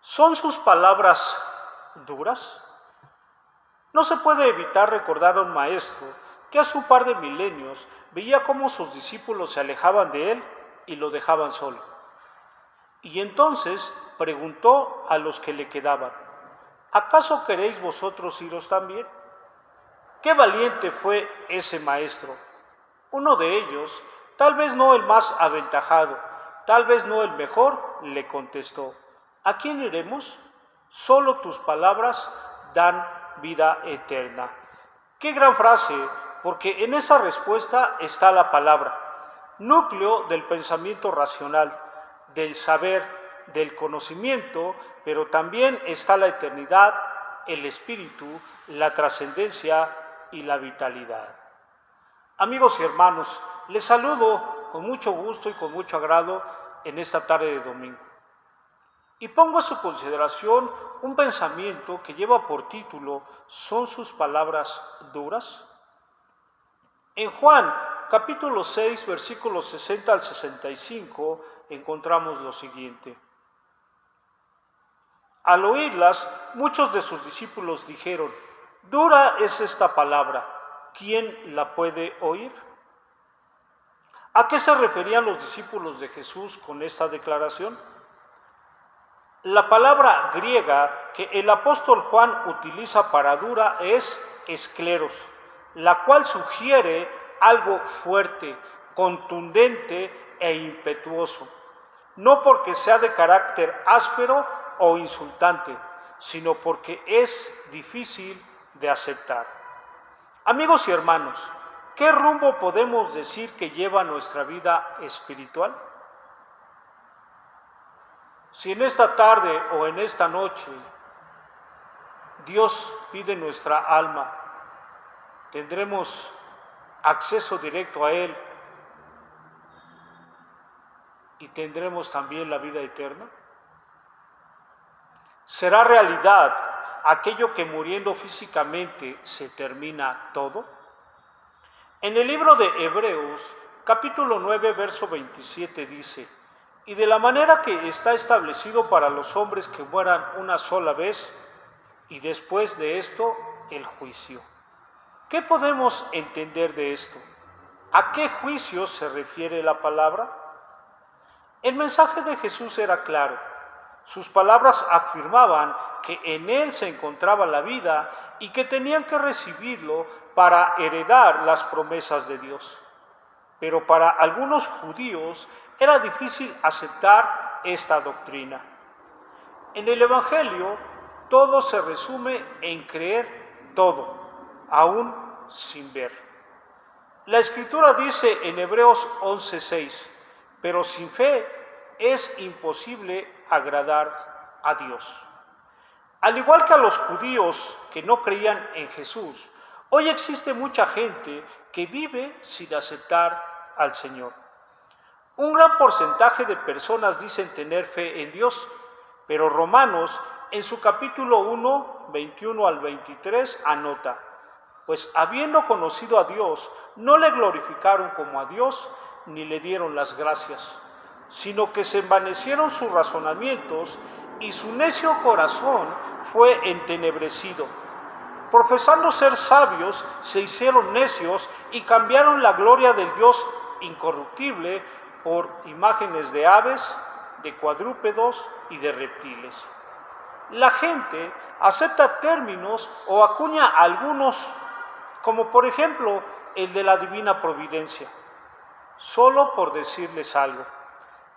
¿Son sus palabras duras? No se puede evitar recordar a un maestro que hace un par de milenios veía cómo sus discípulos se alejaban de él y lo dejaban solo. Y entonces preguntó a los que le quedaban: ¿acaso queréis vosotros iros también? Qué valiente fue ese maestro. Uno de ellos, tal vez no el más aventajado, tal vez no el mejor, le contestó: ¿a quién iremos? Solo tus palabras dan vida eterna. Qué gran frase, porque en esa respuesta está la palabra, núcleo del pensamiento racional, del saber, del conocimiento, pero también está la eternidad, el espíritu, la trascendencia y la vitalidad. Amigos y hermanos, les saludo con mucho gusto y con mucho agrado en esta tarde de domingo. Y pongo a su consideración un pensamiento que lleva por título: ¿son sus palabras duras? En Juan, capítulo 6, versículos 60 al 65, encontramos lo siguiente. Al oírlas, muchos de sus discípulos dijeron: dura es esta palabra, ¿quién la puede oír? ¿A qué se referían los discípulos de Jesús con esta declaración? La palabra griega que el apóstol Juan utiliza para dura es escleros, la cual sugiere algo fuerte, contundente e impetuoso, no porque sea de carácter áspero o insultante, sino porque es difícil de aceptar. Amigos y hermanos, ¿qué rumbo podemos decir que lleva nuestra vida espiritual? Si en esta tarde o en esta noche Dios pide nuestra alma, ¿tendremos acceso directo a Él y tendremos también la vida eterna? ¿Será realidad aquello que muriendo físicamente se termina todo? En el libro de Hebreos, capítulo 9, verso 27 dice: y de la manera que está establecido para los hombres que mueran una sola vez, y después de esto el juicio. ¿Qué podemos entender de esto? ¿A qué juicio se refiere la palabra? El mensaje de Jesús era claro. Sus palabras afirmaban que en Él se encontraba la vida y que tenían que recibirlo para heredar las promesas de Dios. Pero para algunos judíos era difícil aceptar esta doctrina. En el Evangelio todo se resume en creer todo, aún sin ver. La Escritura dice en Hebreos 11:6: pero sin fe es imposible agradar a Dios. Al igual que a los judíos que no creían en Jesús, hoy existe mucha gente que vive sin aceptar al Señor. Un gran porcentaje de personas dicen tener fe en Dios, pero Romanos en su capítulo 1, 21 al 23 anota: pues habiendo conocido a Dios, no le glorificaron como a Dios, ni le dieron las gracias, sino que se envanecieron sus razonamientos y su necio corazón fue entenebrecido. Profesando ser sabios, se hicieron necios y cambiaron la gloria del Dios incorruptible por imágenes de aves, de cuadrúpedos y de reptiles. La gente acepta términos o acuña algunos, como por ejemplo el de la divina providencia, solo por decirles algo.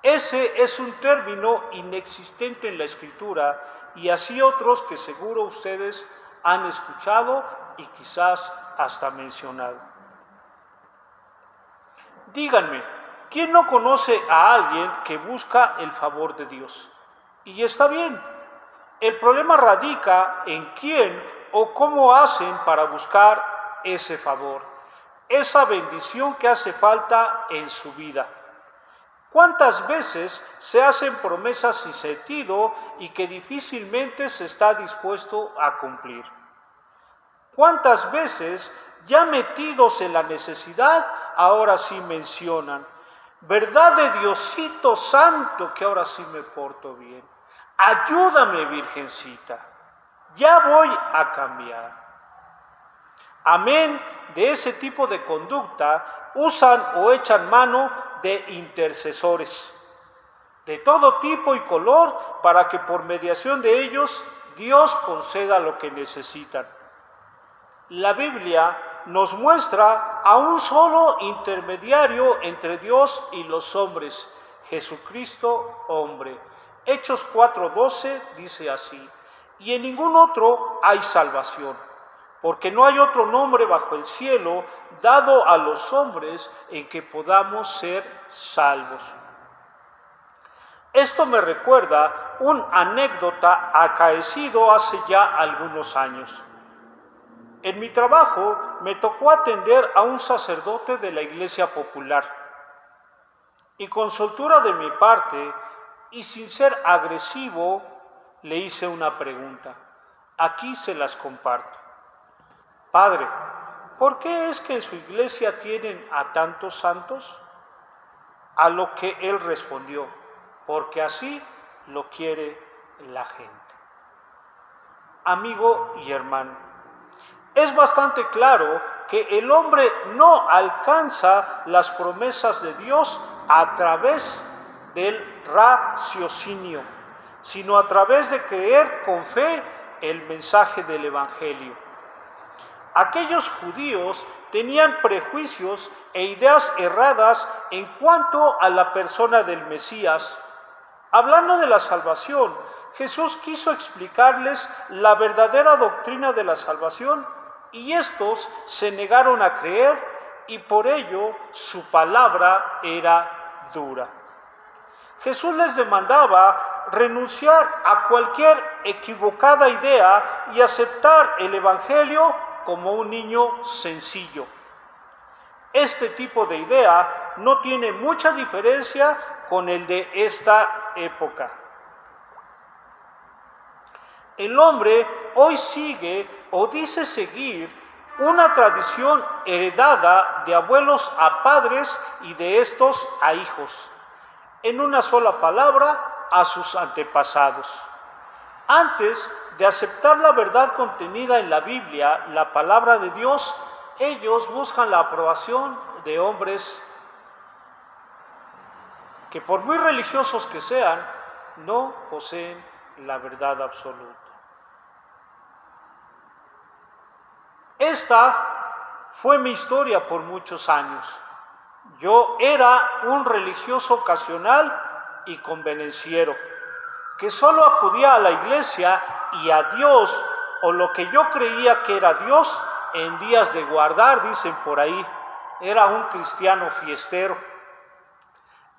Ese es un término inexistente en la Escritura, y así otros que seguro ustedes han escuchado y quizás hasta mencionado. Díganme, ¿quién no conoce a alguien que busca el favor de Dios? Y está bien. El problema radica en quién o cómo hacen para buscar ese favor, esa bendición que hace falta en su vida. ¿Cuántas veces se hacen promesas sin sentido y que difícilmente se está dispuesto a cumplir? ¿Cuántas veces, ya metidos en la necesidad, ahora sí mencionan: verdad de Diosito Santo que ahora sí me porto bien? ayúdame, Virgencita, ya voy a cambiar. Amén de ese tipo de conducta, usan o echan mano de intercesores de todo tipo y color para que por mediación de ellos Dios conceda lo que necesitan. La Biblia nos muestra a un solo intermediario entre Dios y los hombres, Jesucristo hombre. Hechos 4:12 dice así: y en ningún otro hay salvación, porque no hay otro nombre bajo el cielo dado a los hombres en que podamos ser salvos. Esto me recuerda una anécdota acaecido hace ya algunos años. En mi trabajo me tocó atender a un sacerdote de la iglesia popular y con soltura de mi parte y sin ser agresivo le hice una pregunta. Aquí se las comparto. Padre, ¿por qué es que en su iglesia tienen a tantos santos? A lo que él respondió: porque así lo quiere la gente. Amigo y hermano, es bastante claro que el hombre no alcanza las promesas de Dios a través del raciocinio, sino a través de creer con fe el mensaje del Evangelio. Aquellos judíos tenían prejuicios e ideas erradas en cuanto a la persona del Mesías. Hablando de la salvación, Jesús quiso explicarles la verdadera doctrina de la salvación y estos se negaron a creer y por ello su palabra era dura. Jesús les demandaba renunciar a cualquier equivocada idea y aceptar el Evangelio como un niño sencillo. Este tipo de idea no tiene mucha diferencia con el de esta época. El hombre hoy sigue o dice seguir una tradición heredada de abuelos a padres y de estos a hijos. En una sola palabra, a sus antepasados. Antes de aceptar la verdad contenida en la Biblia, la palabra de Dios, ellos buscan la aprobación de hombres que por muy religiosos que sean, no poseen la verdad absoluta. Esta fue mi historia por muchos años. Yo era un religioso ocasional y convenenciero, que solo acudía a la iglesia y a Dios, o lo que yo creía que era Dios, en días de guardar, dicen por ahí. Era un cristiano fiestero.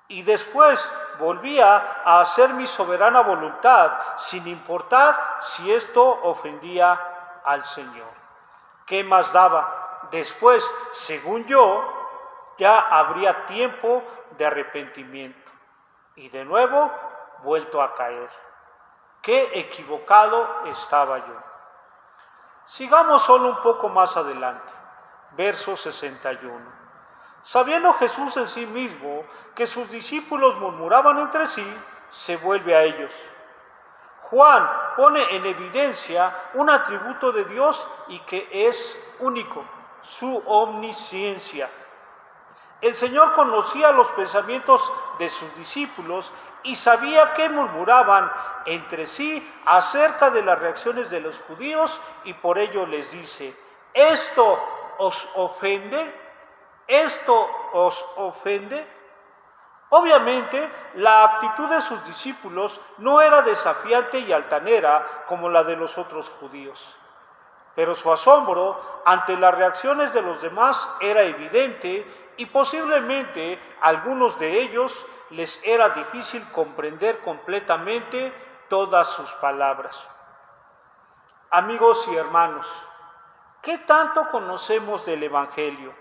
Y después volvía a hacer mi soberana voluntad, sin importar si esto ofendía al Señor. ¿Qué más daba? Después, según yo, ya habría tiempo de arrepentimiento. Y de nuevo, vuelto a caer. Qué equivocado estaba yo. Sigamos solo un poco más adelante, verso 61. Sabiendo Jesús en sí mismo que sus discípulos murmuraban entre sí, se vuelve a ellos. Juan pone en evidencia un atributo de Dios y que es único, su omnisciencia. El Señor conocía los pensamientos de sus discípulos y sabía que murmuraban entre sí acerca de las reacciones de los judíos y por ello les dice: ¿esto os ofende? ¿Esto os ofende? Obviamente, la actitud de sus discípulos no era desafiante y altanera como la de los otros judíos, pero su asombro ante las reacciones de los demás era evidente y posiblemente a algunos de ellos les era difícil comprender completamente todas sus palabras. Amigos y hermanos, ¿qué tanto conocemos del Evangelio?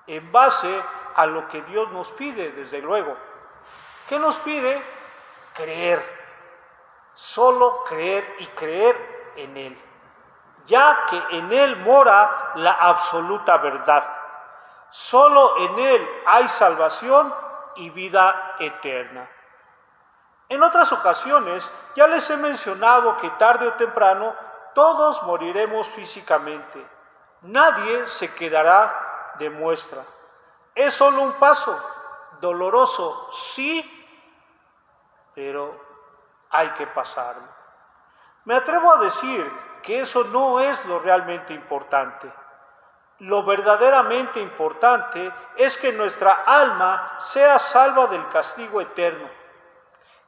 En base a lo que Dios nos pide, desde luego. ¿Qué nos pide? Creer. Solo creer y creer en Él, ya que en Él mora la absoluta verdad. Solo en Él hay salvación y vida eterna. En otras ocasiones ya les he mencionado que tarde o temprano todos moriremos físicamente. Nadie se quedará de muestra. Es solo un paso, doloroso, sí, pero hay que pasarlo. Me atrevo a decir que eso no es lo realmente importante. Lo verdaderamente importante es que nuestra alma sea salva del castigo eterno.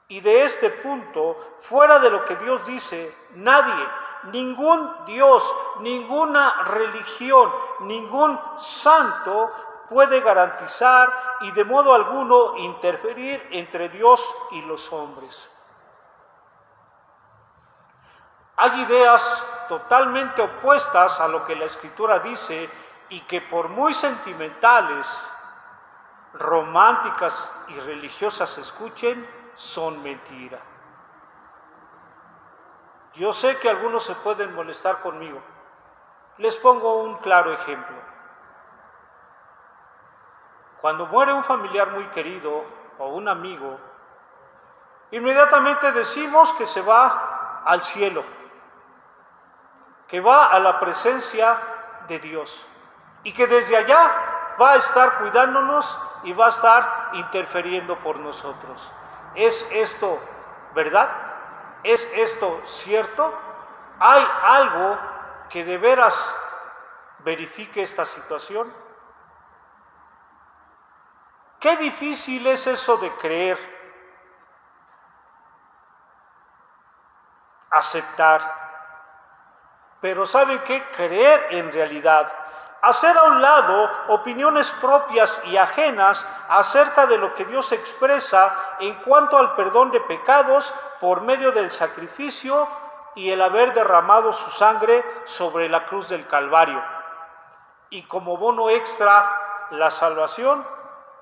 Y de este punto, fuera de lo que Dios dice, nadie, ningún Dios, ninguna religión, ningún santo puede garantizar y de modo alguno interferir entre Dios y los hombres. Hay ideas totalmente opuestas a lo que la Escritura dice y que por muy sentimentales, románticas y religiosas se escuchen, son mentira. Yo sé que algunos se pueden molestar conmigo. Les pongo un claro ejemplo. Cuando muere un familiar muy querido o un amigo, inmediatamente decimos que se va al cielo, que va a la presencia de Dios y que desde allá va a estar cuidándonos y va a estar interfiriendo por nosotros. ¿Es esto verdad? ¿Es esto cierto? ¿Hay algo que de veras verifique esta situación? Qué difícil es eso de creer, aceptar. Pero ¿saben qué? Creer en realidad. Hacer a un lado opiniones propias y ajenas acerca de lo que Dios expresa en cuanto al perdón de pecados por medio del sacrificio y el haber derramado su sangre sobre la cruz del Calvario. Y como bono extra, la salvación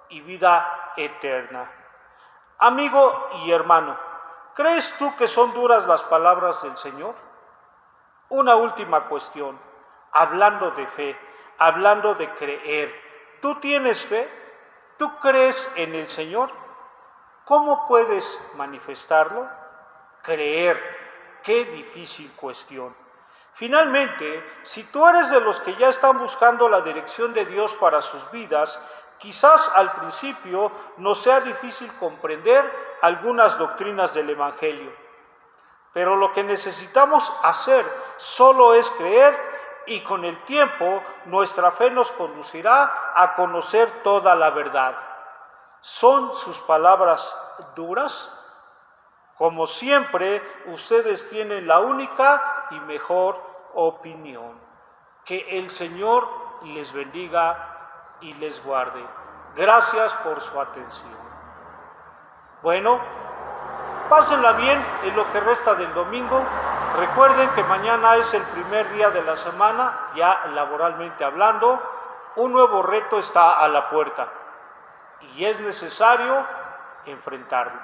y vida eterna. Amigo y hermano, ¿crees tú que son duras las palabras del Señor? Una última cuestión, hablando de fe, hablando de creer. ¿Tú tienes fe? ¿Tú crees en el Señor? ¿Cómo puedes manifestarlo? Creer. Qué difícil cuestión. Finalmente, si tú eres de los que ya están buscando la dirección de Dios para sus vidas, quizás al principio nos sea difícil comprender algunas doctrinas del Evangelio. Pero lo que necesitamos hacer solo es creer y con el tiempo nuestra fe nos conducirá a conocer toda la verdad. ¿Son sus palabras duras? Como siempre, ustedes tienen la única y mejor opinión. Que el Señor les bendiga y les guarde. Gracias por su atención. Bueno, pásenla bien en lo que resta del domingo. Recuerden que mañana es el primer día de la semana, ya laboralmente hablando. Un nuevo reto está a la puerta y es necesario enfrentarlo.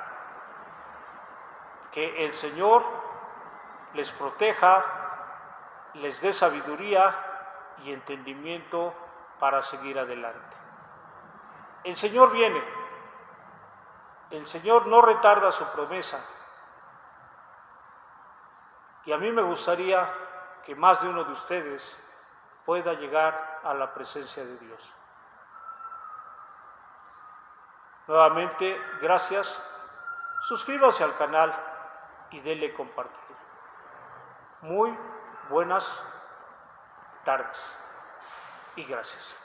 Que el Señor les proteja, les dé sabiduría y entendimiento para seguir adelante. El Señor viene. El Señor no retarda su promesa. Y a mí me gustaría que más de uno de ustedes pueda llegar a la presencia de Dios. Nuevamente, gracias. Suscríbase al canal y dele compartir. Muy buenas tardes y gracias.